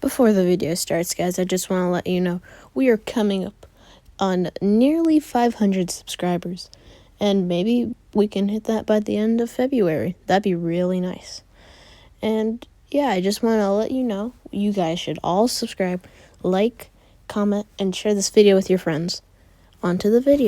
Before the video starts, guys, I just want to let you know we are coming up on nearly 500 subscribers, and maybe we can hit that by the end of February. That'd be really nice. And yeah, I just want to let you know you guys should all subscribe, like, comment, and share this video with your friends. On to the video.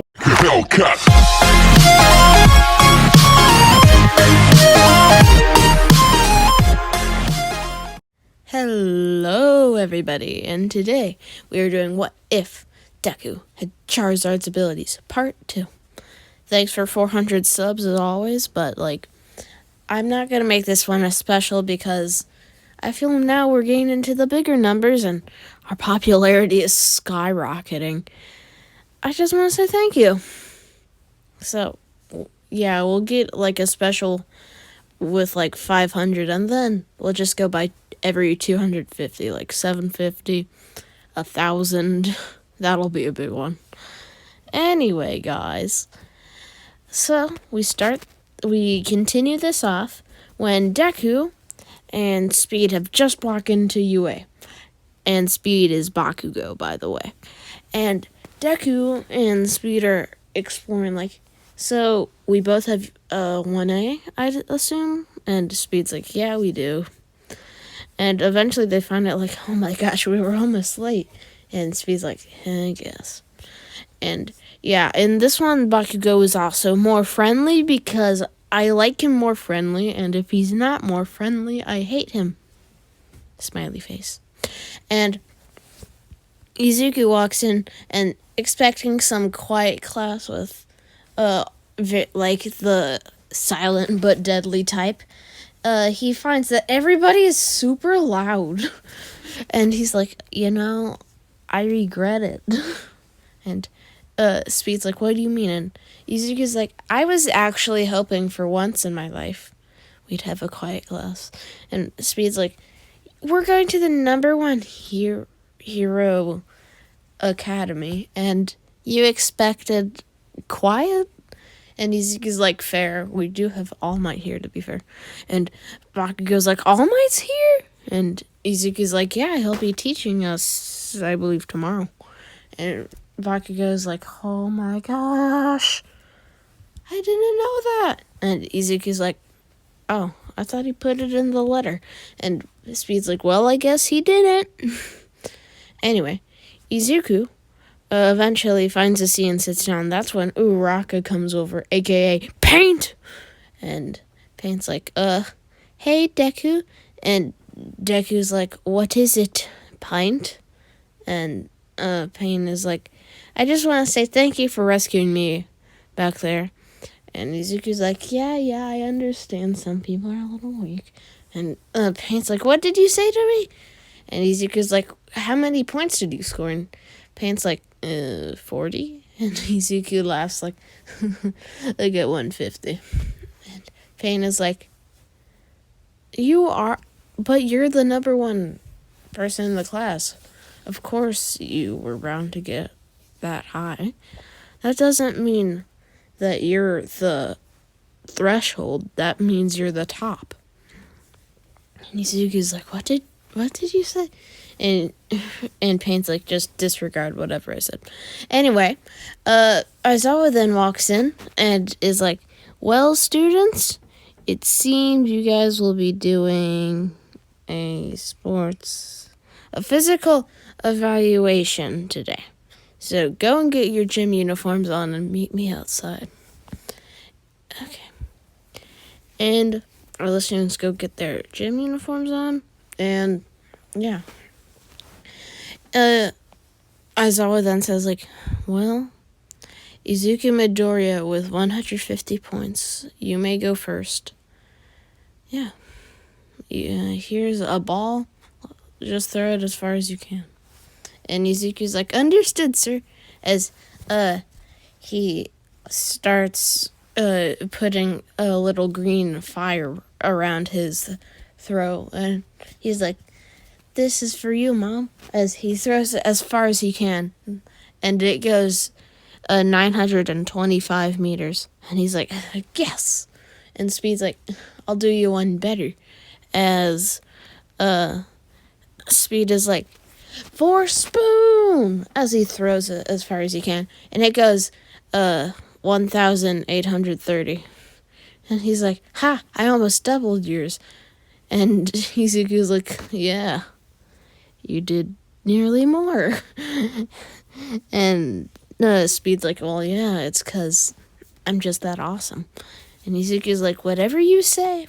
Hello, everybody, and today we are doing What If Deku Had Charizard's Abilities, Part 2. Thanks for 400 subs as always, but, I'm not going to make this one a special because I feel now we're getting into the bigger numbers and our popularity is skyrocketing. I just want to say thank you. So, yeah, we'll get, a special with, 500, and then we'll just go by every 250, 750, 1,000. That'll be a big one. Anyway, guys, so we continue this off when Deku and Speed have just walked into UA. And Speed is Bakugo, by the way. And Deku and Speed are exploring, so we both have 1A, I'd assume. And Speed's like, yeah, we do. And eventually they find out, oh my gosh, we were almost late. And Speed's like, I guess. And yeah, in this one, Bakugo is also more friendly because I like him more friendly. And if he's not more friendly, I hate him. Smiley face. And Izuku walks in and expecting some quiet class with, the silent but deadly type. He finds that everybody is super loud. And he's like, I regret it. And Speed's like, what do you mean? And Izuku's like, I was actually hoping for once in my life we'd have a quiet class. And Speed's like, we're going to the #1 hero academy, and you expected quiet? And Izuku's like, fair. We do have All Might here, to be fair. And Bakugo's like, All Might's here? And Izuku's like, yeah, he'll be teaching us, I believe, tomorrow. And Bakugo's like, oh my gosh, I didn't know that. And Izuku's like, oh, I thought he put it in the letter. And Speed's like, well, I guess he didn't. Anyway, Izuku eventually finds a seat and sits down. That's when Uraraka comes over, a.k.a. Paint! And Paint's like, hey, Deku. And Deku's like, what is it, Paint? And Paint is like, I just want to say thank you for rescuing me back there. And Izuku's like, yeah, I understand some people are a little weak. And Paint's like, what did you say to me? And Izuku's like, how many points did you score? And Paint's like, 40? And Izuku laughs like at 150. And Paint is like, but you're the #1 person in the class. Of course you were bound to get that high. That doesn't mean that you're the threshold. That means you're the top. And Izuku's like, what did you say? And Paint's like, just disregard whatever I said. Anyway, Aizawa then walks in and is like, well, students, it seems you guys will be doing a physical evaluation today. So go and get your gym uniforms on and meet me outside. Okay. And our students go get their gym uniforms on. And yeah. Aizawa then says, well, Izuku Midoriya with 150 points. You may go first. Yeah. Here's a ball. Just throw it as far as you can. And Izuku's like, understood, sir. As he starts putting a little green fire around his throw. And he's like, this is for you, Mom. As he throws it as far as he can. And it goes 925 meters. And he's like, yes. And Speed's like, I'll do you one better. As Speed is like, for Spoon, as he throws it as far as he can. And it goes, 1,830. And he's like, ha, I almost doubled yours. And Izuku's like, yeah, you did nearly more. And Speed's like, well, yeah, it's because I'm just that awesome. And Izuku's like, whatever you say.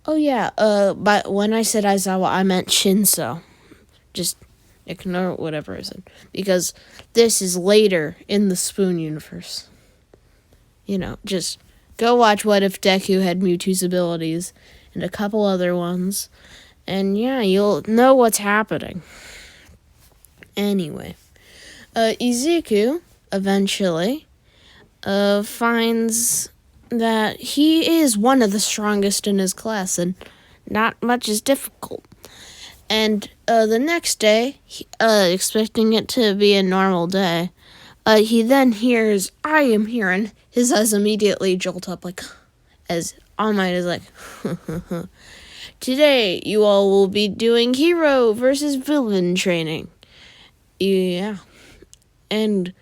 Oh, yeah, but when I said Aizawa, I meant Shinso. Just ignore whatever I said. Because this is later in the Spoon universe. You know, just go watch What If Deku had Mewtwo's abilities and a couple other ones. And yeah, you'll know what's happening. Anyway, Izuku eventually finds that he is one of the strongest in his class and not much is difficult. And the next day, expecting it to be a normal day, he then hears, I am here, and his eyes immediately jolt up, like, as All Might is like, today you all will be doing hero versus villain training. Yeah. And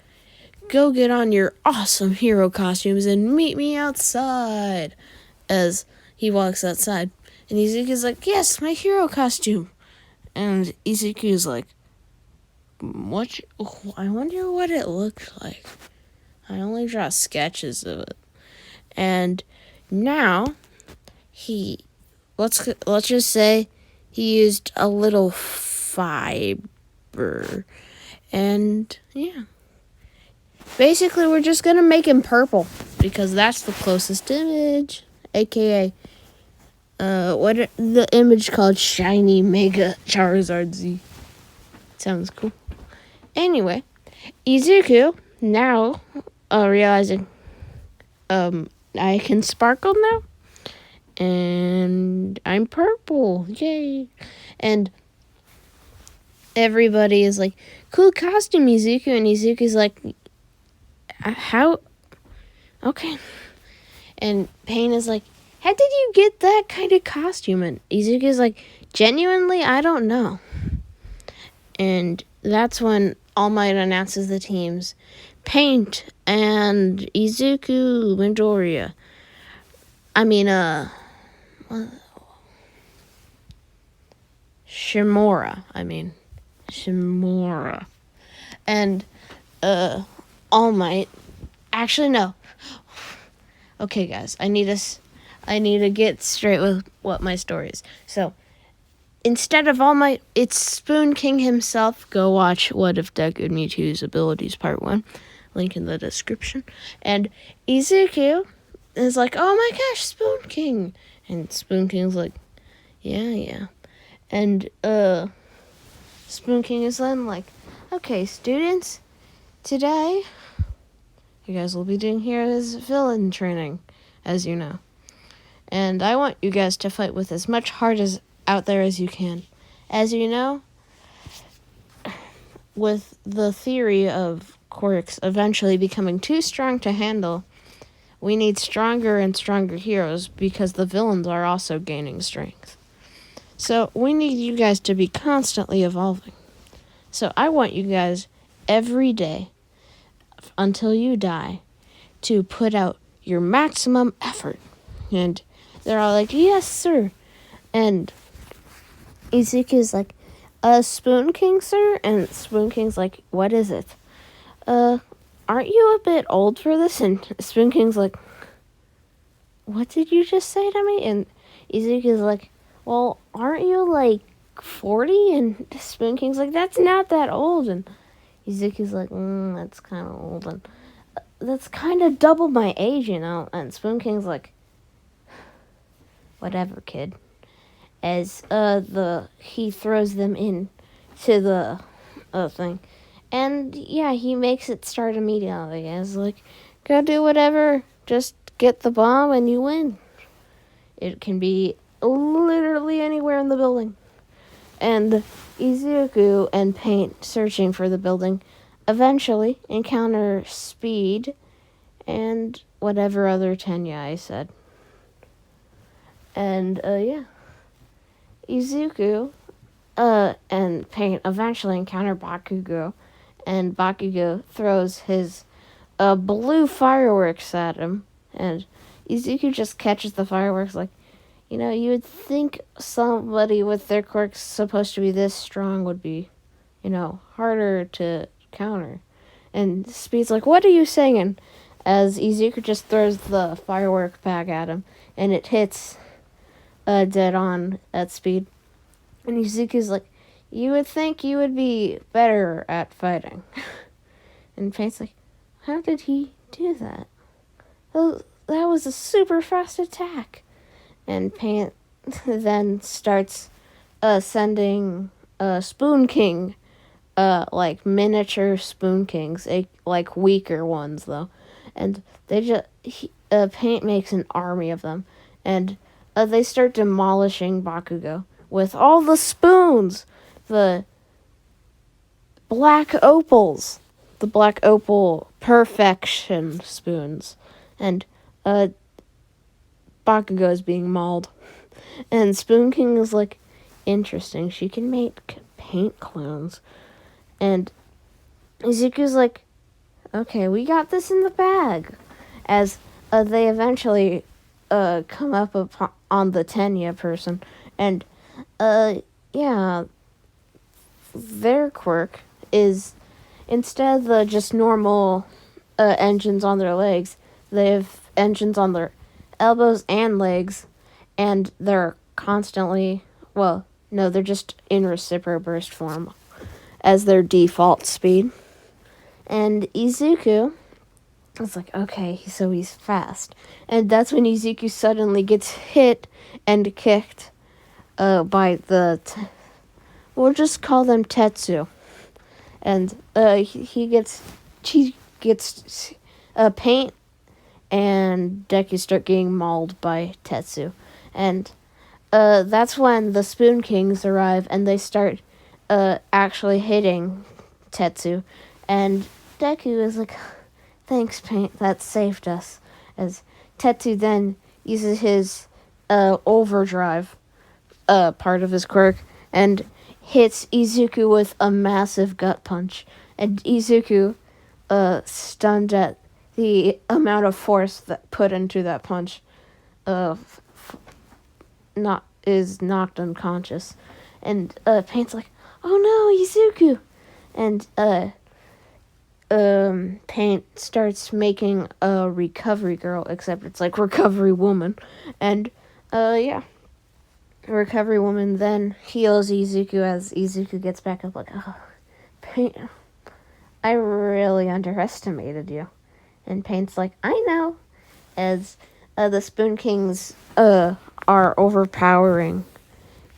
go get on your awesome hero costumes and meet me outside. As he walks outside. And Izuku's like, yes, my hero costume. And Izuku's like, what? I wonder what it looks like. I only draw sketches of it. And now, let's just say he used a little fiber. And, yeah. Basically, we're just going to make him purple, because that's the closest image, a.k.a. The image called Shiny Mega Charizard Z. Sounds cool. Anyway, Izuku, now, realizing, I can sparkle now, and I'm purple, yay. And everybody is like, cool costume, Izuku, and Izuku's like, how? Okay. And Pain is like, how did you get that kind of costume? And Izuku's like, genuinely, I don't know. And that's when All Might announces the teams. Paint and Izuku Midoriya. Shimura. And, All Might. Actually, no. Okay, guys, I need to get straight with what my story is. So, instead of All Might, it's Spoon King himself. Go watch What If Deku had Mewtwo's Abilities Part 1. Link in the description. And Izuku is like, oh my gosh, Spoon King. And Spoon King's like, yeah. And, Spoon King is then like, okay, students, today, you guys will be doing heroes villain training, as you know. And I want you guys to fight with as much heart as out there as you can. As you know, with the theory of quirks eventually becoming too strong to handle, we need stronger and stronger heroes because the villains are also gaining strength. So we need you guys to be constantly evolving. So I want you guys every day until you die to put out your maximum effort. And they're all like, yes, sir. And Izuku's like, Spoon King, sir? And Spoon King's like, what is it? Aren't you a bit old for this? And Spoon King's like, what did you just say to me? And Izuku's like, well, aren't you like 40? And Spoon King's like, that's not that old. And Izuku's like, that's kind of old. And that's kind of double my age, you know? And Spoon King's like, whatever, kid. As he throws them in to the thing. And yeah, he makes it start immediately. It's like, go do whatever, just get the bomb and you win. It can be literally anywhere in the building. And Izuku and Paint, searching for the building, eventually encounter Speed and whatever other Tenya I said. And yeah. Izuku and Paint eventually encounter Bakugo, and Bakugo throws his blue fireworks at him, and Izuku just catches the fireworks like, you would think somebody with their quirks supposed to be this strong would be, harder to counter. And Speed's like, what are you saying? As Izuku just throws the firework back at him, and it hits dead on at Speed. And Izuku's like, you would think you would be better at fighting. And Paint's like, how did he do that? Oh, that was a super fast attack. And Paint then starts sending Spoon King, like miniature Spoon Kings, like weaker ones though, and Paint makes an army of them, and they start demolishing Bakugo with all the spoons, the black opals, the black opal perfection spoons, and Bakugo is being mauled. And Spoon King is like, interesting, she can make paint clones. And Izuku's like, okay, we got this in the bag. As they eventually come up on the Tenya person. And, yeah, their quirk is, instead of the just normal engines on their legs, they have engines on their elbows and legs, and they're constantly, they're just in reciprocal burst form as their default speed. And Izuku is like, okay, so he's fast. And that's when Izuku suddenly gets hit and kicked by we'll just call them Tetsu. And he gets Paint and Deku start getting mauled by Tetsu. And that's when the Spoon Kings arrive and they start actually hitting Tetsu. And Deku is like, thanks, Paint, that saved us. As Tetsu then uses his overdrive part of his quirk and hits Izuku with a massive gut punch. And Izuku, stunned at the amount of force that put into that punch, is knocked unconscious. And Paint's like, oh no, Izuku! And Paint starts making a recovery girl, except it's like recovery woman. And recovery woman then heals Izuku as Izuku gets back up like, oh, Paint, I really underestimated you. And Paint's like, I know. As the Spoon Kings are overpowering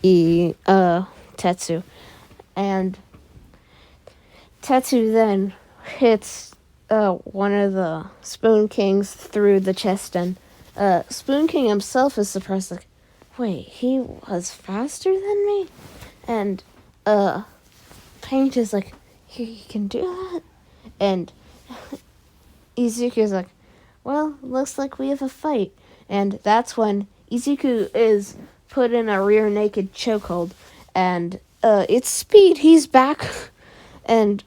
Tetsu. And Tetsu then hits one of the Spoon Kings through the chest, and Spoon King himself is surprised, like, wait, he was faster than me? And Paint is like, he can do that? And Izuku is like, well, looks like we have a fight. And that's when Izuku is put in a rear naked chokehold, and it's Speed, he's back. And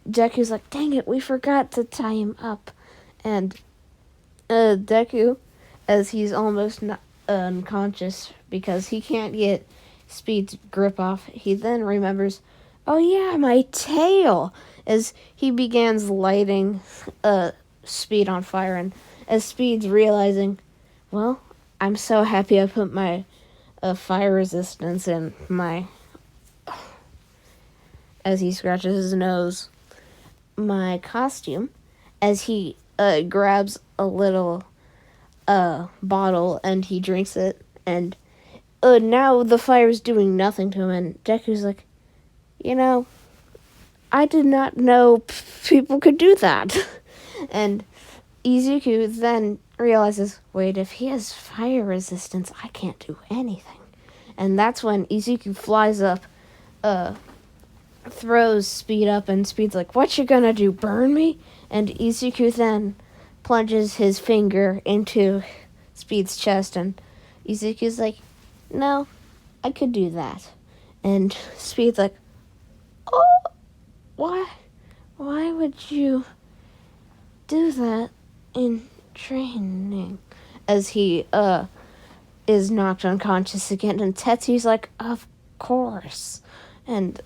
Deku's like, dang it, we forgot to tie him up. And Deku, as he's almost not unconscious because he can't get Speed's grip off, he then remembers, oh yeah, my tail, as he begins lighting Speed on fire. And as Speed's realizing, well, I'm so happy I put my fire resistance in my, as he scratches his nose, my costume, as he grabs a little bottle and he drinks it, and now the fire's doing nothing to him. And Deku's like, I did not know people could do that. And Izuku then realizes, wait, if he has fire resistance, I can't do anything. And that's when Izuku flies up, throws Speed up, and Speed's like, what you gonna do, burn me? And Izuku then plunges his finger into Speed's chest, and Izuku's like, no, I could do that. And Speed's like, oh, why would you do that in training? As he, is knocked unconscious again, and Tetsu's like, of course. And,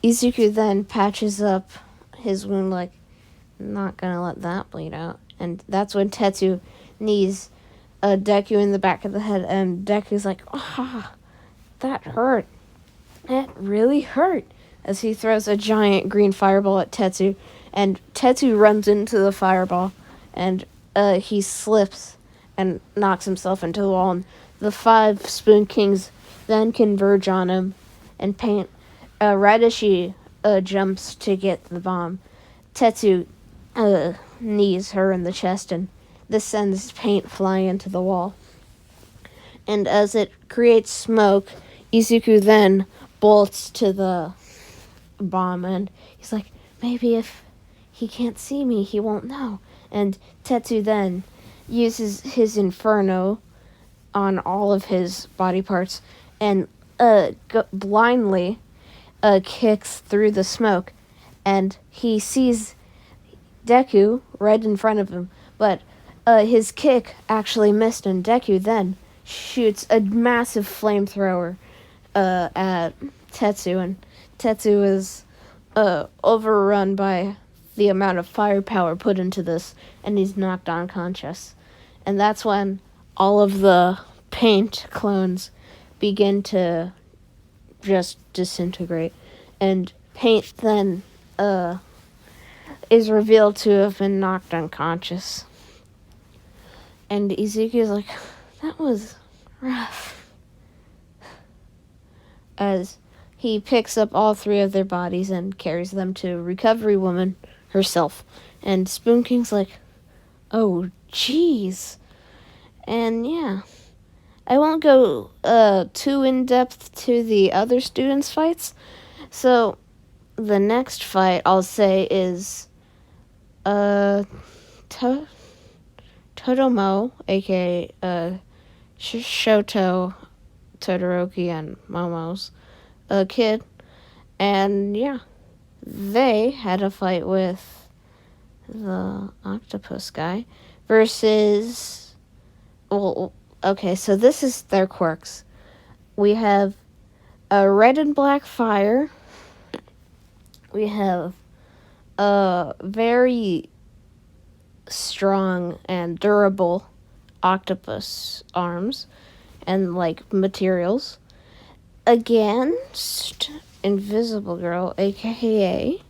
Izuku then patches up his wound, like, not gonna let that bleed out. And that's when Tetsu knees Deku in the back of the head, and Deku's like, ah, that hurt. It really hurt. As he throws a giant green fireball at Tetsu, and Tetsu runs into the fireball, and he slips and knocks himself into the wall, and the 5 Spoon Kings then converge on him, and Paint, right as she jumps to get the bomb, Tetsu knees her in the chest, and this sends Paint flying into the wall. And as it creates smoke, Izuku then bolts to the bomb, and he's like, maybe if he can't see me, he won't know. And Tetsu then uses his Inferno on all of his body parts and blindly kicks through the smoke, and he sees Deku right in front of him, but his kick actually missed, and Deku then shoots a massive flamethrower at Tetsu, and Tetsu is overrun by the amount of firepower put into this, and he's knocked unconscious. And that's when all of the Paint clones begin to just disintegrate, and Paint then is revealed to have been knocked unconscious. And Izuku's like, that was rough. As he picks up all 3 of their bodies and carries them to Recovery Woman herself. And Spoon King's like, oh, jeez. And yeah, I won't go too in-depth to the other students' fights. So the next fight I'll say is Totomo, aka Shoto, Todoroki, and Momo's kid. And yeah, they had a fight with the octopus guy versus, well, okay, so this is their quirks. We have a red and black fire. We have very strong and durable octopus arms and like materials against Invisible Girl, aka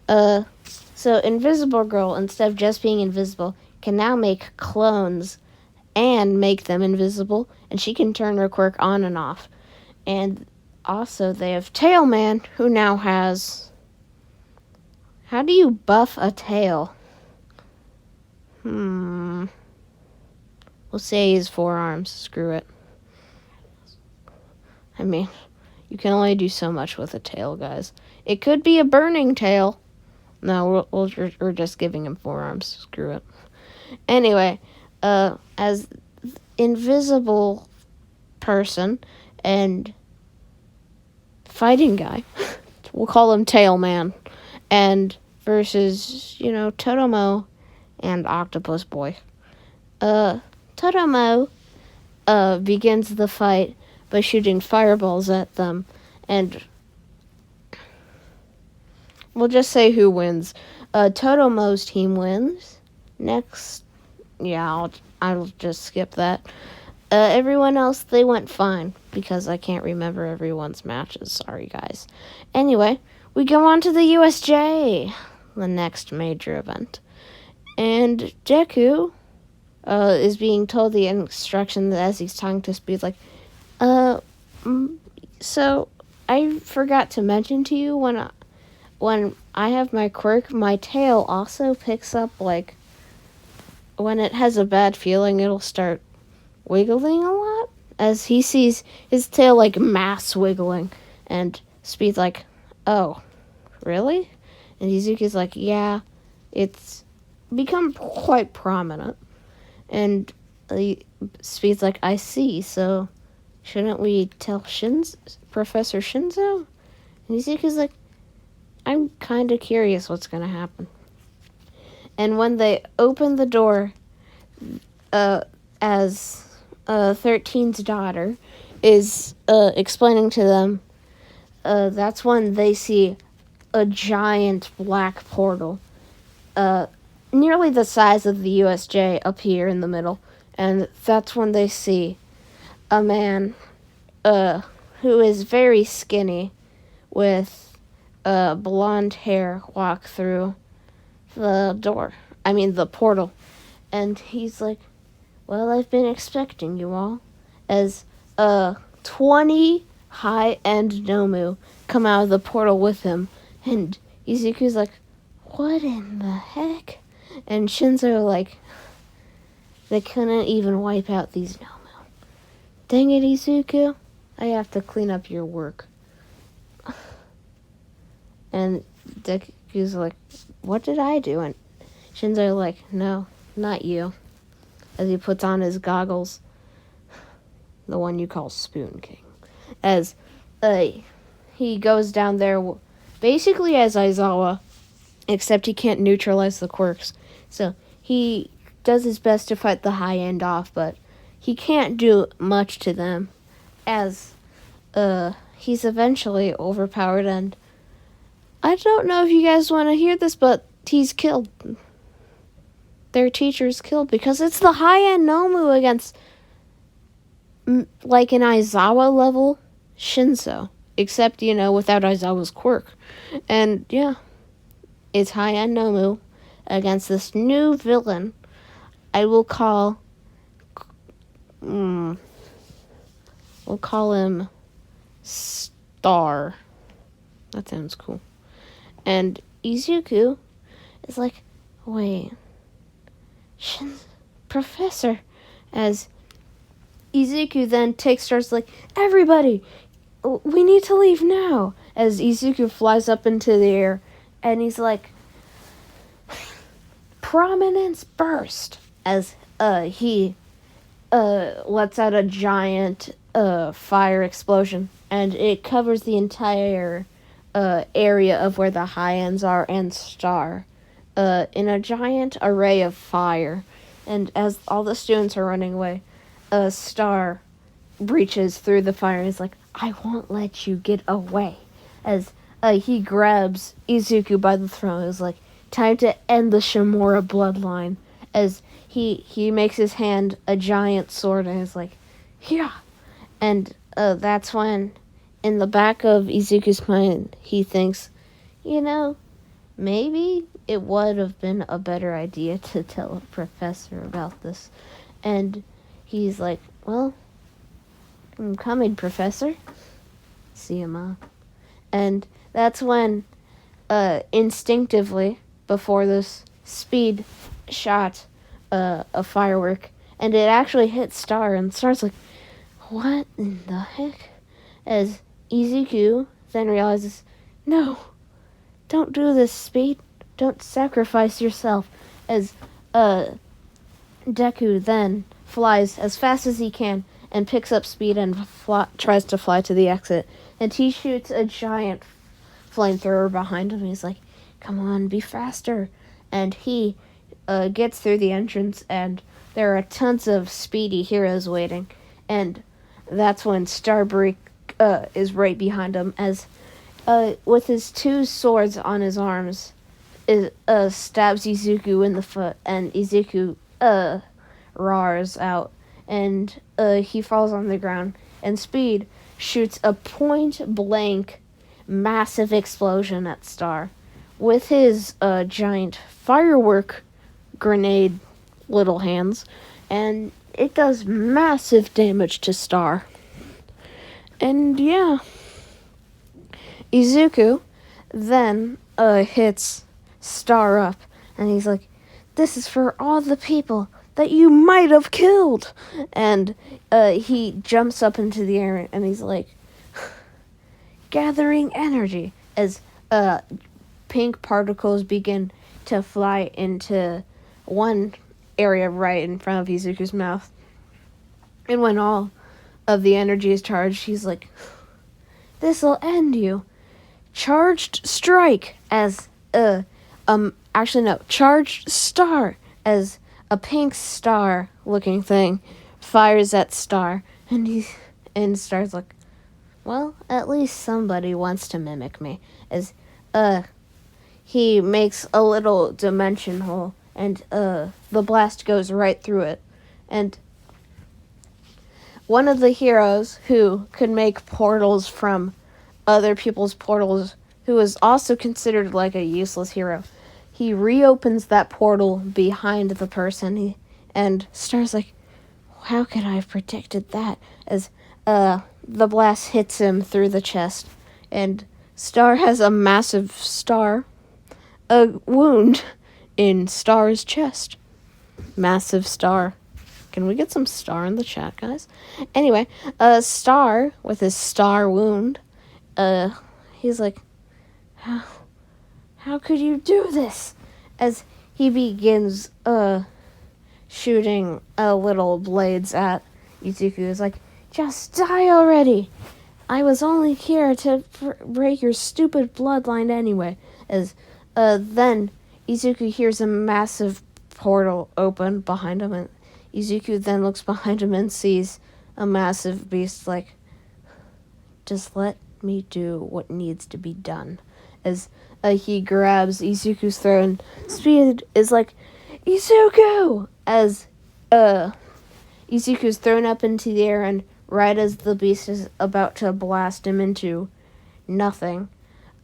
so Invisible Girl, instead of just being invisible, can now make clones and make them invisible, and she can turn her quirk on and off. And also they have Tailman, who now has, how do you buff a tail? We'll say he's 4 arms. Screw it. I mean, you can only do so much with a tail, guys. It could be a burning tail. No, we're just giving him 4 arms. Screw it. Anyway, as invisible person and fighting guy, we'll call him Tailman, and versus, Totomo and Octopus Boy. Totomo begins the fight by shooting fireballs at them, and we'll just say who wins. Totomo's team wins. Next, yeah, I'll just skip that. Everyone else, they went fine, because I can't remember everyone's matches. Sorry, guys. Anyway, we go on to the USJ, the next major event. And Deku is being told the instruction as he's talking to Speed, like, so I forgot to mention to you, when I have my quirk, my tail also picks up, like, when it has a bad feeling, it'll start wiggling a lot, as he sees his tail, like, mass wiggling, and Speed's like, oh, really? And Izuku's like, yeah, it's become quite prominent. And Speed's like, I see, so shouldn't we tell Professor Shinzo? And Izuku's like, I'm kind of curious what's going to happen. And when they open the door, as 13's daughter is explaining to them, that's when they see a giant black portal, nearly the size of the USJ appear in the middle. And that's when they see a man who is very skinny with blonde hair walk through the portal. And he's like, well, I've been expecting you all. As 20 high-end Nomu come out of the portal with him. And Izuku's like, what in the heck? And Shinzo like, they couldn't even wipe out these Nomu. Dang it, Izuku. I have to clean up your work. And Deku's like, what did I do? And Shinzo like, no, not you. As he puts on his goggles, the one you call Spoon King. As he goes down there basically as Aizawa, except he can't neutralize the quirks. So he does his best to fight the high end off, but he can't do much to them, as he's eventually overpowered. And I don't know if you guys want to hear this, but he's killed. Their teacher's killed because it's the high-end Nomu against, like, an Aizawa level Shinzo. Except, without Aizawa's quirk. And, yeah, it's high-end Nomu against this new villain I will call... we'll call him Star. That sounds cool. And Izuku is like, wait... Professor, as Izuku then starts like, everybody, we need to leave now, as Izuku flies up into the air, and he's like, prominence burst, as he lets out a giant fire explosion, and it covers the entire area of where the high ends are and Star. In a giant array of fire. And as all the students are running away, Star breaches through the fire and is like, I won't let you get away. As he grabs Izuku by the throat. It's like, time to end the Shimura bloodline. As he makes his hand a giant sword and is like, yeah. And that's when, in the back of Izuku's mind, he thinks, maybe it would have been a better idea to tell a professor about this. And he's like, well, I'm coming, Professor. See you, Ma. And that's when, instinctively, before this speed shot a firework, and it actually hits Star, and Star's like, what in the heck? As Izuku then realizes, no, don't do this, Speed. Don't sacrifice yourself. As Deku then flies as fast as he can and picks up Speed and tries to fly to the exit. And he shoots a giant flamethrower behind him. He's like, come on, be faster. And he gets through the entrance, and there are tons of speedy heroes waiting. And that's when Starbreak is right behind him, as with his two swords on his arms, stabs Izuku in the foot, and Izuku roars out, and he falls on the ground, and Speed shoots a point-blank massive explosion at Star with his giant firework grenade little hands, and it does massive damage to Star. And yeah, Izuku then hits Star up, and he's like, this is for all the people that you might have killed. And he jumps up into the air, and he's like, gathering energy, as pink particles begin to fly into one area right in front of Izuku's mouth. And when all of the energy is charged. He's like, this'll end you. Charged strike as charged star as a pink star looking thing fires at Star, and Star's like, well, at least somebody wants to mimic me. As he makes a little dimension hole, and the blast goes right through it. And one of the heroes who could make portals from other people's portals, who is also considered like a useless hero, he reopens that portal behind the person, and Star's like, how could I have predicted that? As the blast hits him through the chest, and Star has a massive wound in Star's chest. Massive star. Can we get some Star in the chat, guys? Anyway, Star, with his star wound, he's like, how could you do this? As he begins, shooting little blades at Izuku. Is like, just die already. I was only here to break your stupid bloodline anyway. As then Izuku hears a massive portal open behind him, and Izuku then looks behind him and sees a massive beast like, just let me do what needs to be done. As he grabs Izuku's throat, and Speed is like, Izuku! As Izuku's thrown up into the air, and right as the beast is about to blast him into nothing,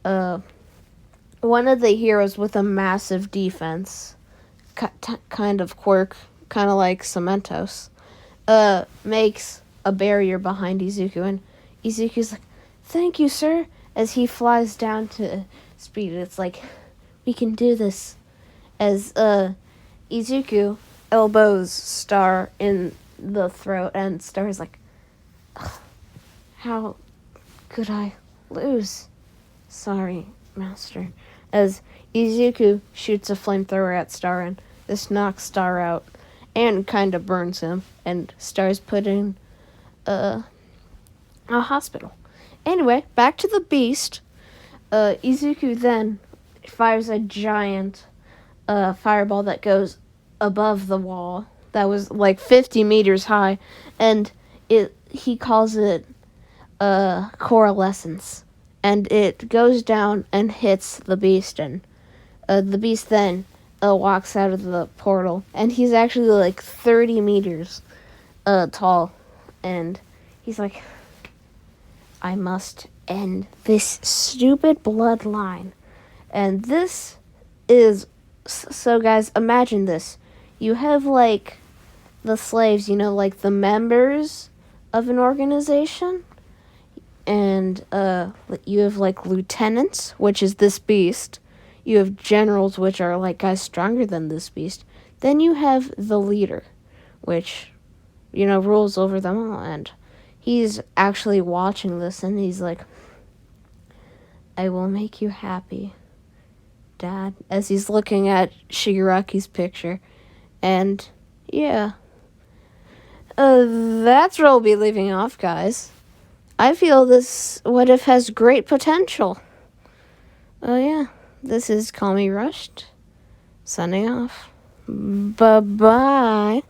one of the heroes with a massive defense, kind of quirk, kind of like Cementos, makes a barrier behind Izuku, and Izuku's like, thank you, sir, as he flies down to Speed. It's like, we can do this. As Izuku elbows Star in the throat, and Star's like, how could I lose? Sorry, master. As Izuku shoots a flamethrower at Star, and this knocks Star out and kind of burns him, and Star's put in a hospital. Anyway, back to the beast. Izuku then fires a giant fireball that goes above the wall that was like 50 meters high, and he calls it coalescence, and it goes down and hits the beast, and the beast then walks out of the portal, and he's actually like 30 meters tall, and he's like, I must end this stupid bloodline. And this is, so guys, imagine this. You have like the slaves, like the members of an organization, and you have like lieutenants, which is this beast. You have generals, which are like guys stronger than this beast. Then you have the leader, which rules over them all, and he's actually watching this, and he's like, I will make you happy, Dad, as he's looking at Shigaraki's picture. And yeah, that's where I'll be leaving off, guys. I feel this What If has great potential. Oh yeah, this is Call Me Rushed, signing off. Bye-bye.